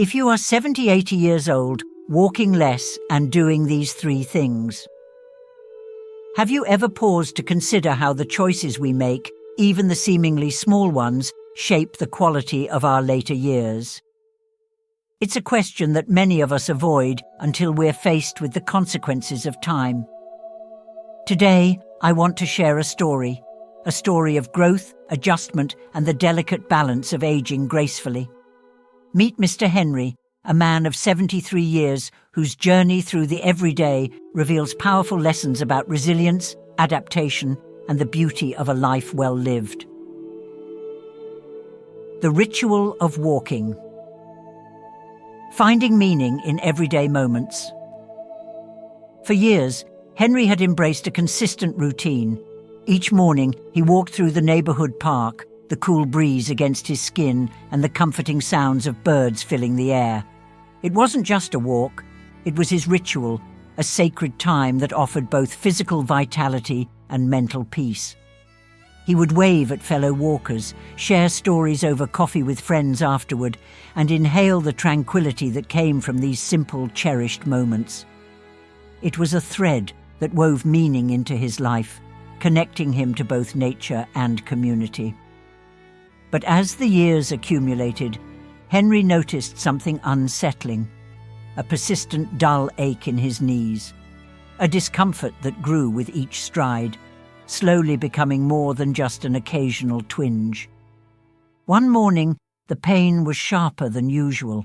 If you are 70, 80 years old, walking less and doing these 3 things. Have you ever paused to consider how the choices we make, even the seemingly small ones, shape the quality of our later years? It's a question that many of us avoid until we're faced with the consequences of time. Today, I want to share a story of growth, adjustment, and the delicate balance of aging gracefully. Meet Mr. Henry, a man of 73 years whose journey through the everyday reveals powerful lessons about resilience, adaptation, and the beauty of a life well lived. The ritual of walking. Finding meaning in everyday moments. For years, Henry had embraced a consistent routine. Each morning, he walked through the neighborhood park, the cool breeze against his skin and the comforting sounds of birds filling the air. It wasn't just a walk, it was his ritual, a sacred time that offered both physical vitality and mental peace. He would wave at fellow walkers, share stories over coffee with friends afterward, and inhale the tranquility that came from these simple, cherished moments. It was a thread that wove meaning into his life, connecting him to both nature and community. But as the years accumulated, Henry noticed something unsettling, a persistent dull ache in his knees, a discomfort that grew with each stride, slowly becoming more than just an occasional twinge. One morning, the pain was sharper than usual.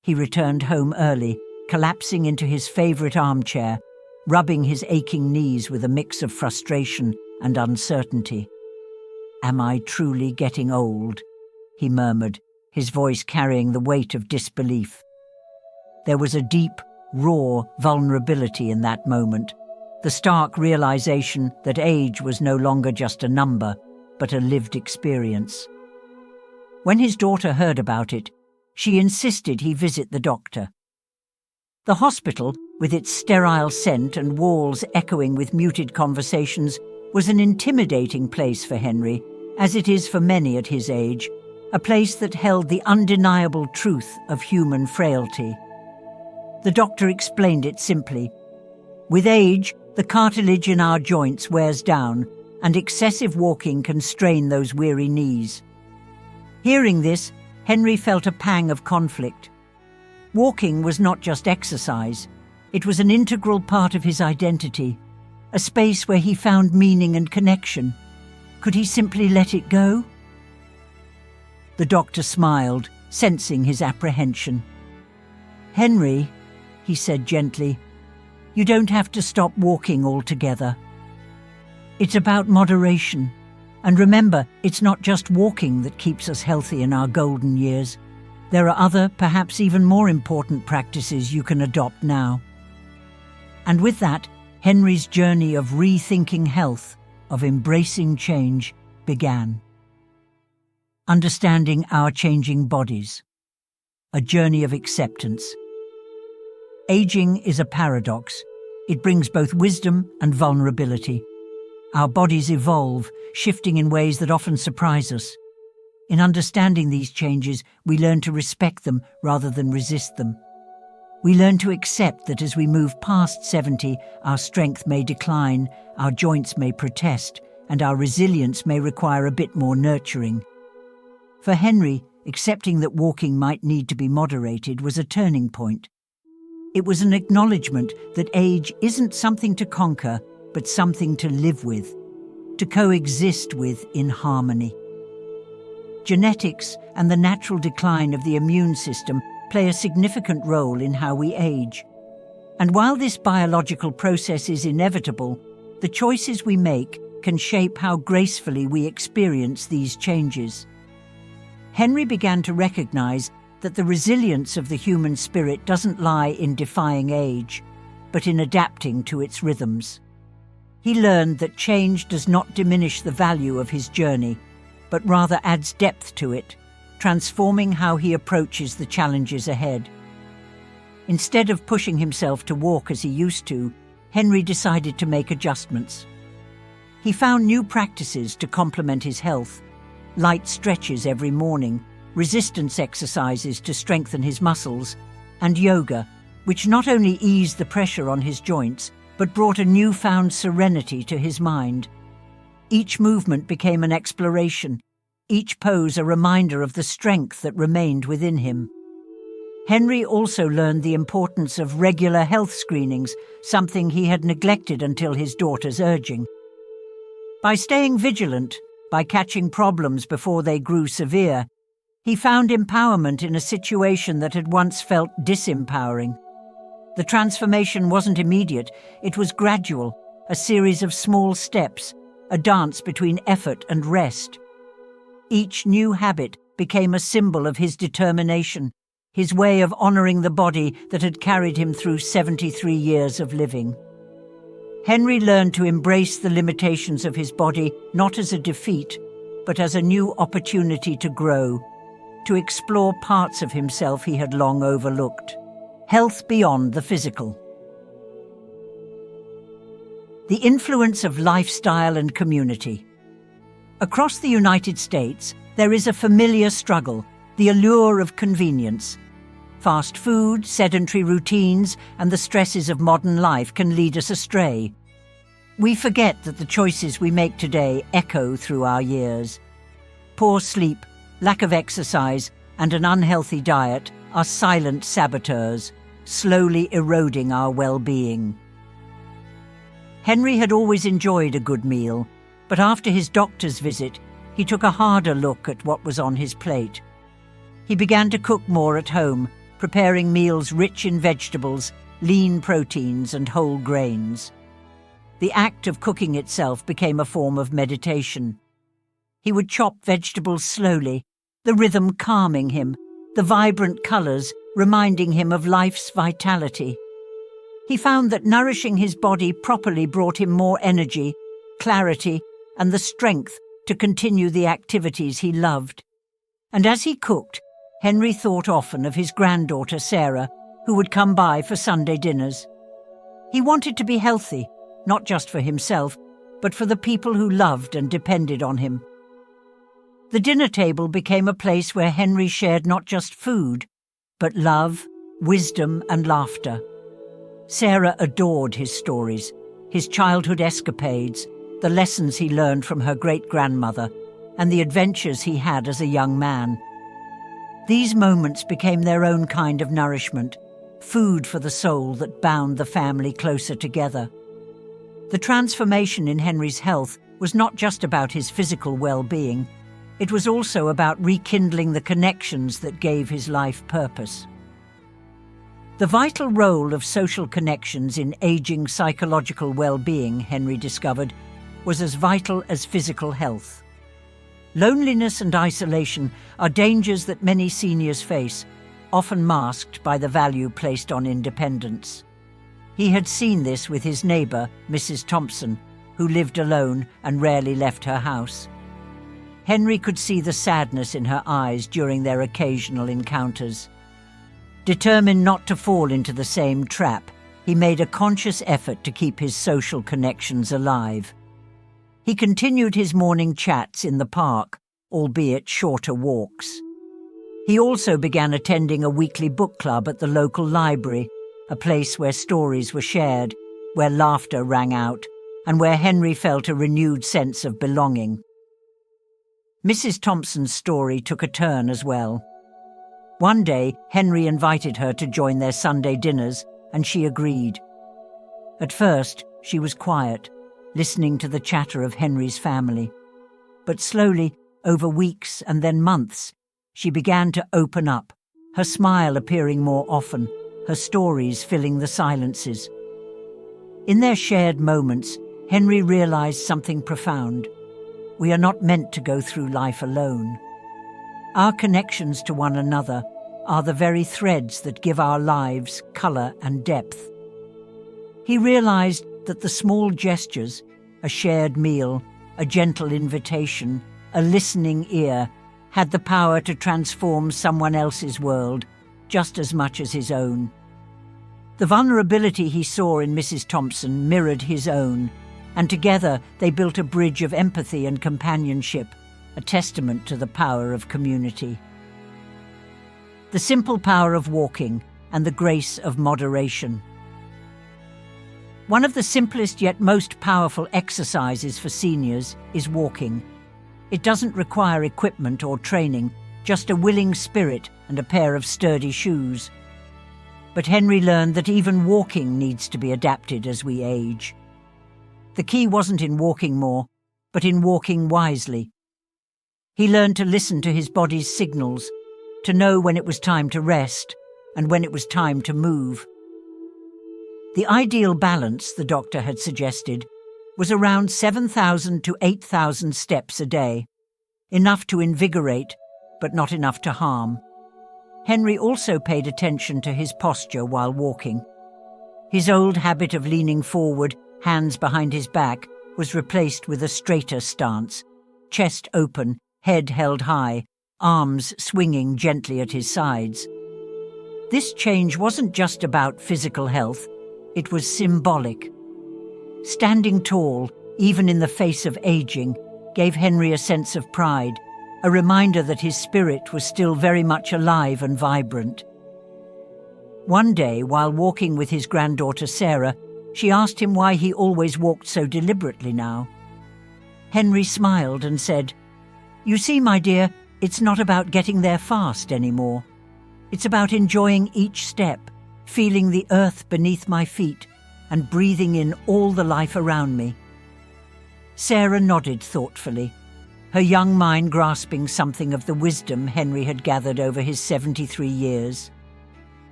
He returned home early, collapsing into his favorite armchair, rubbing his aching knees with a mix of frustration and uncertainty. "Am I truly getting old?" he murmured, his voice carrying the weight of disbelief. There was a deep, raw vulnerability in that moment, the stark realization that age was no longer just a number, but a lived experience. When his daughter heard about it, she insisted he visit the doctor. The hospital, with its sterile scent and walls echoing with muted conversations, was an intimidating place for Henry, as it is for many at his age, a place that held the undeniable truth of human frailty. The doctor explained it simply. With age, the cartilage in our joints wears down, and excessive walking can strain those weary knees. Hearing this, Henry felt a pang of conflict. Walking was not just exercise, it was an integral part of his identity, a space where he found meaning and connection. Could he simply let it go? The doctor smiled, sensing his apprehension. "Henry," he said gently, "you don't have to stop walking altogether. It's about moderation. And remember, it's not just walking that keeps us healthy in our golden years. There are other, perhaps even more important practices you can adopt now." And with that, Henry's journey of rethinking health, of embracing change, began. Understanding our changing bodies. A journey of acceptance. Aging is a paradox. It brings both wisdom and vulnerability. Our bodies evolve, shifting in ways that often surprise us. In understanding these changes, we learn to respect them rather than resist them. We learn to accept that as we move past 70, our strength may decline, our joints may protest, and our resilience may require a bit more nurturing. For Henry, accepting that walking might need to be moderated was a turning point. It was an acknowledgement that age isn't something to conquer, but something to live with, to coexist with in harmony. Genetics and the natural decline of the immune system play a significant role in how we age. And while this biological process is inevitable, the choices we make can shape how gracefully we experience these changes. Henry began to recognize that the resilience of the human spirit doesn't lie in defying age, but in adapting to its rhythms. He learned that change does not diminish the value of his journey, but rather adds depth to it, transforming how he approaches the challenges ahead. Instead of pushing himself to walk as he used to, Henry decided to make adjustments. He found new practices to complement his health, light stretches every morning, resistance exercises to strengthen his muscles, and yoga, which not only eased the pressure on his joints, but brought a newfound serenity to his mind. Each movement became an exploration, each pose a reminder of the strength that remained within him. Henry also learned the importance of regular health screenings, something he had neglected until his daughter's urging. By staying vigilant, by catching problems before they grew severe, he found empowerment in a situation that had once felt disempowering. The transformation wasn't immediate, it was gradual, a series of small steps, a dance between effort and rest. Each new habit became a symbol of his determination, his way of honoring the body that had carried him through 73 years of living. Henry learned to embrace the limitations of his body not as a defeat, but as a new opportunity to grow, to explore parts of himself he had long overlooked. Health beyond the physical. The influence of lifestyle and community. Across the United States, there is a familiar struggle, the allure of convenience. Fast food, sedentary routines, and the stresses of modern life can lead us astray. We forget that the choices we make today echo through our years. Poor sleep, lack of exercise, and an unhealthy diet are silent saboteurs, slowly eroding our well-being. Henry had always enjoyed a good meal, but after his doctor's visit, he took a harder look at what was on his plate. He began to cook more at home, preparing meals rich in vegetables, lean proteins, and whole grains. The act of cooking itself became a form of meditation. He would chop vegetables slowly, the rhythm calming him, the vibrant colours reminding him of life's vitality. He found that nourishing his body properly brought him more energy, clarity, and the strength to continue the activities he loved. And as he cooked, Henry thought often of his granddaughter Sarah, who would come by for Sunday dinners. He wanted to be healthy, not just for himself, but for the people who loved and depended on him. The dinner table became a place where Henry shared not just food, but love, wisdom, and laughter. Sarah adored his stories, his childhood escapades, the lessons he learned from her great-grandmother, and the adventures he had as a young man. These moments became their own kind of nourishment, food for the soul that bound the family closer together. The transformation in Henry's health was not just about his physical well-being. It was also about rekindling the connections that gave his life purpose. The vital role of social connections in aging psychological well-being, Henry discovered, was as vital as physical health. Loneliness and isolation are dangers that many seniors face, often masked by the value placed on independence. He had seen this with his neighbour, Mrs. Thompson, who lived alone and rarely left her house. Henry could see the sadness in her eyes during their occasional encounters. Determined not to fall into the same trap, he made a conscious effort to keep his social connections alive. He continued his morning chats in the park, albeit shorter walks. He also began attending a weekly book club at the local library, a place where stories were shared, where laughter rang out, and where Henry felt a renewed sense of belonging. Mrs. Thompson's story took a turn as well. One day, Henry invited her to join their Sunday dinners, and she agreed. At first, she was quiet, listening to the chatter of Henry's family. But slowly, over weeks and then months, she began to open up, her smile appearing more often, her stories filling the silences. In their shared moments, Henry realized something profound. We are not meant to go through life alone. Our connections to one another are the very threads that give our lives color and depth. He realized that the small gestures, a shared meal, a gentle invitation, a listening ear, had the power to transform someone else's world just as much as his own. The vulnerability he saw in Mrs. Thompson mirrored his own, and together they built a bridge of empathy and companionship, a testament to the power of community. the simple power of walking and the grace of moderation. One of the simplest yet most powerful exercises for seniors is walking. It doesn't require equipment or training, just a willing spirit and a pair of sturdy shoes. But Henry learned that even walking needs to be adapted as we age. The key wasn't in walking more, but in walking wisely. He learned to listen to his body's signals, to know when it was time to rest and when it was time to move. The ideal balance, the doctor had suggested, was around 7,000 to 8,000 steps a day, enough to invigorate, but not enough to harm. Henry also paid attention to his posture while walking. His old habit of leaning forward, hands behind his back, was replaced with a straighter stance, chest open, head held high, arms swinging gently at his sides. This change wasn't just about physical health, it was symbolic. Standing tall, even in the face of aging, gave Henry a sense of pride, a reminder that his spirit was still very much alive and vibrant. One day, while walking with his granddaughter Sarah, she asked him why he always walked so deliberately now. Henry smiled and said, "You see, my dear, it's not about getting there fast anymore. It's about enjoying each step, feeling the earth beneath my feet, and breathing in all the life around me." Sarah nodded thoughtfully, her young mind grasping something of the wisdom Henry had gathered over his 73 years.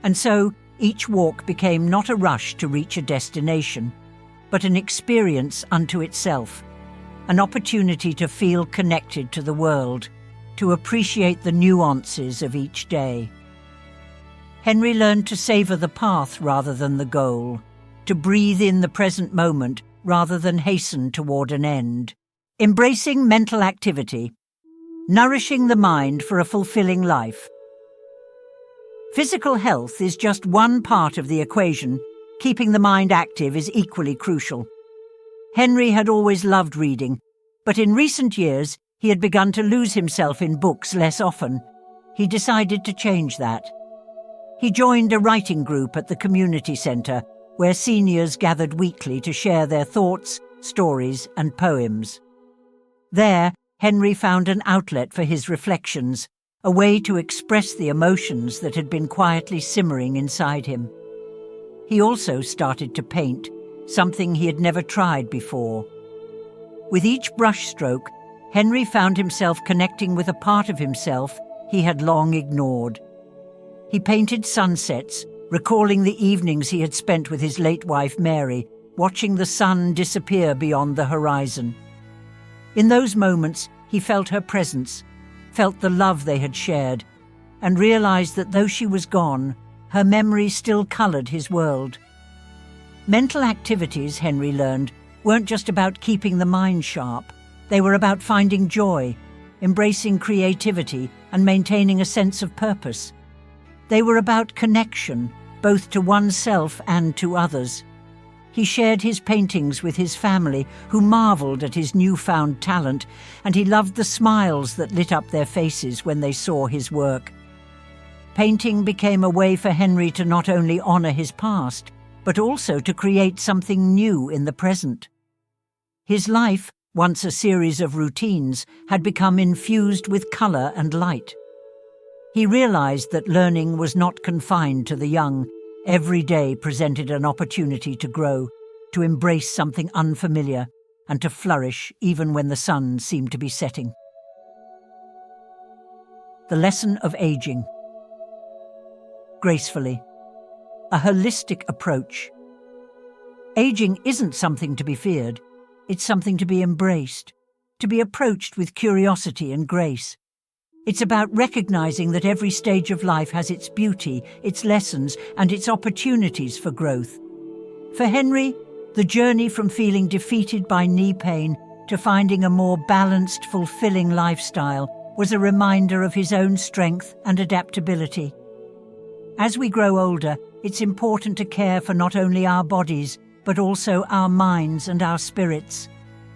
And so, each walk became not a rush to reach a destination, but an experience unto itself, an opportunity to feel connected to the world, to appreciate the nuances of each day. Henry learned to savor the path rather than the goal, to breathe in the present moment rather than hasten toward an end. Embracing mental activity, nourishing the mind for a fulfilling life. Physical health is just one part of the equation. Keeping the mind active is equally crucial. Henry had always loved reading, but in recent years he had begun to lose himself in books less often. He decided to change that. He joined a writing group at the community centre, where seniors gathered weekly to share their thoughts, stories, and poems. There, Henry found an outlet for his reflections, a way to express the emotions that had been quietly simmering inside him. He also started to paint, something he had never tried before. With each brushstroke, Henry found himself connecting with a part of himself he had long ignored. He painted sunsets, recalling the evenings he had spent with his late wife Mary, watching the sun disappear beyond the horizon. In those moments, he felt her presence, felt the love they had shared, and realized that though she was gone, her memory still colored his world. Mental activities, Henry learned, weren't just about keeping the mind sharp. They were about finding joy, embracing creativity, and maintaining a sense of purpose. They were about connection, both to oneself and to others. He shared his paintings with his family, who marveled at his newfound talent, and he loved the smiles that lit up their faces when they saw his work. Painting became a way for Henry to not only honor his past, but also to create something new in the present. His life, once a series of routines, had become infused with color and light. He realized that learning was not confined to the young. Every day presented an opportunity to grow, to embrace something unfamiliar, and to flourish even when the sun seemed to be setting. The lesson of aging. Gracefully. A holistic approach. Aging isn't something to be feared. It's something to be embraced, to be approached with curiosity and grace. It's about recognizing that every stage of life has its beauty, its lessons, and its opportunities for growth. For Henry, the journey from feeling defeated by knee pain to finding a more balanced, fulfilling lifestyle was a reminder of his own strength and adaptability. As we grow older, it's important to care for not only our bodies, but also our minds and our spirits.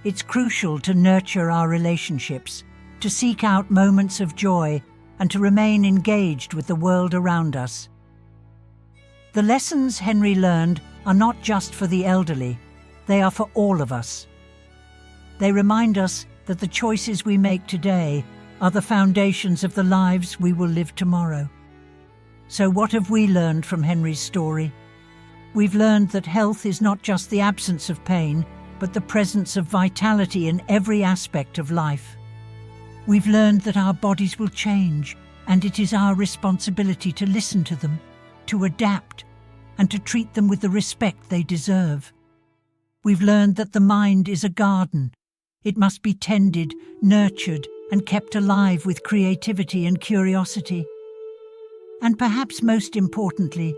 It's crucial to nurture our relationships, to seek out moments of joy, and to remain engaged with the world around us. The lessons Henry learned are not just for the elderly, they are for all of us. They remind us that the choices we make today are the foundations of the lives we will live tomorrow. So what have we learned from Henry's story? We've learned that health is not just the absence of pain, but the presence of vitality in every aspect of life. We've learned that our bodies will change, and it is our responsibility to listen to them, to adapt, and to treat them with the respect they deserve. We've learned that the mind is a garden. It must be tended, nurtured, and kept alive with creativity and curiosity. And perhaps most importantly,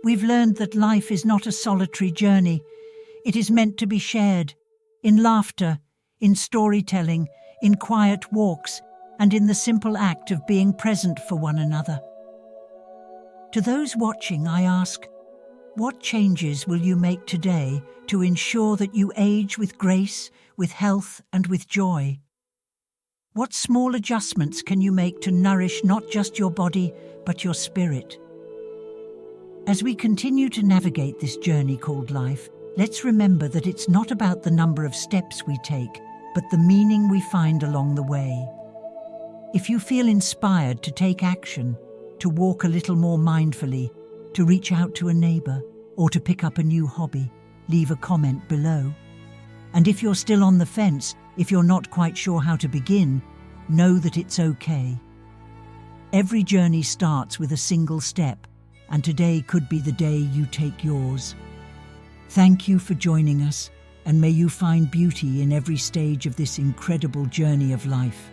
we've learned that life is not a solitary journey. It is meant to be shared, in laughter, in storytelling, in quiet walks, and in the simple act of being present for one another. To those watching, I ask, what changes will you make today to ensure that you age with grace, with health, and with joy? What small adjustments can you make to nourish not just your body, but your spirit? As we continue to navigate this journey called life, let's remember that it's not about the number of steps we take, but the meaning we find along the way. If you feel inspired to take action, to walk a little more mindfully, to reach out to a neighbor, or to pick up a new hobby, leave a comment below. And if you're still on the fence, if you're not quite sure how to begin, know that it's okay. Every journey starts with a single step, and today could be the day you take yours. Thank you for joining us, and may you find beauty in every stage of this incredible journey of life.